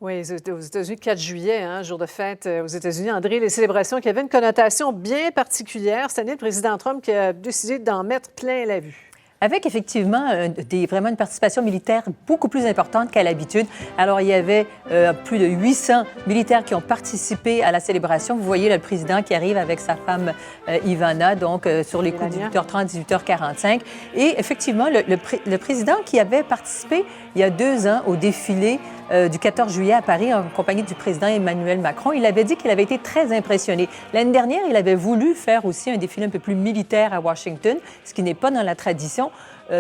Oui, aux États-Unis, 4 juillet, hein, jour de fête aux États-Unis. André, les célébrations qui avaient une connotation bien particulière. Cette année, le président Trump qui a décidé d'en mettre plein la vue. Avec effectivement vraiment une participation militaire beaucoup plus importante qu'à l'habitude. Alors, il y avait plus de 800 militaires qui ont participé à la célébration. Vous voyez le président qui arrive avec sa femme Ivana, donc sur les coups de 18h30, 18h45. Et effectivement, le président qui avait participé il y a 2 ans au défilé du 14 juillet à Paris en compagnie du président Emmanuel Macron, il avait dit qu'il avait été très impressionné. L'année dernière, il avait voulu faire aussi un défilé un peu plus militaire à Washington, ce qui n'est pas dans la tradition.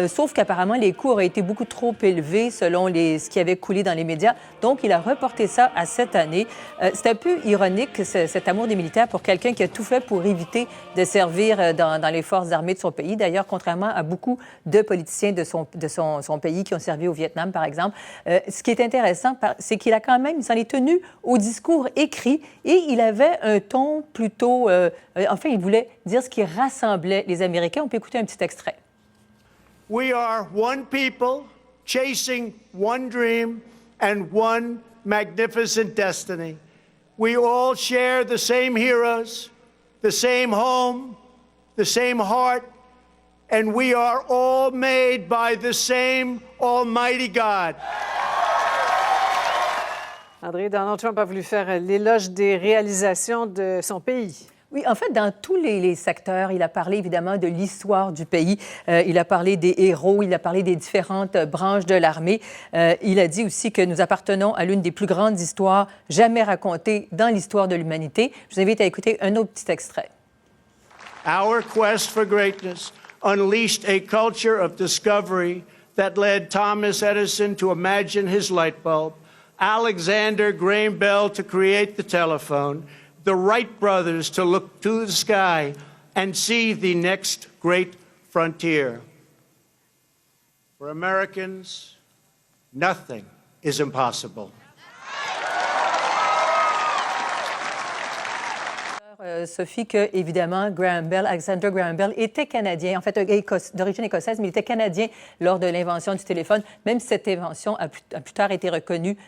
Sauf qu'apparemment, les coûts auraient été beaucoup trop élevés selon ce qui avait coulé dans les médias. Donc, il a reporté ça à cette année. C'est un peu ironique, cet amour des militaires, pour quelqu'un qui a tout fait pour éviter de servir dans les forces armées de son pays. D'ailleurs, contrairement à beaucoup de politiciens de son pays qui ont servi au Vietnam, par exemple. Ce qui est intéressant, c'est qu'il a quand même, il s'en est tenu au discours écrit et il avait un ton plutôt... enfin, il voulait dire ce qui rassemblait les Américains. On peut écouter un petit extrait. We are one people chasing one dream and one magnificent destiny. We all share the same heroes, the same home, the same heart, and we are all made by the same Almighty God. André, Donald Trump a voulu faire l'éloge des réalisations de son pays. Oui, en fait, dans tous les secteurs, il a parlé évidemment de l'histoire du pays. Il a parlé des héros, il a parlé des différentes branches de l'armée. Il a dit aussi que nous appartenons à l'une des plus grandes histoires jamais racontées dans l'histoire de l'humanité. Je vous invite à écouter un autre petit extrait. Our quest for greatness unleashed a culture of discovery that led Thomas Edison to imagine his light bulb, Alexander Graham Bell to create the telephone, the Wright brothers to look to the sky and see the next great frontier. For Americans, nothing is impossible. Sophie, que évidemment, Alexander Graham Bell était canadien, en fait d'origine écossaise, mais il était canadien lors de l'invention du téléphone, même si cette invention a plus tard été reconnue,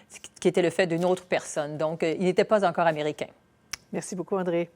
qui était le fait d'une autre personne. Donc, il n'était pas encore américain. Merci beaucoup, André.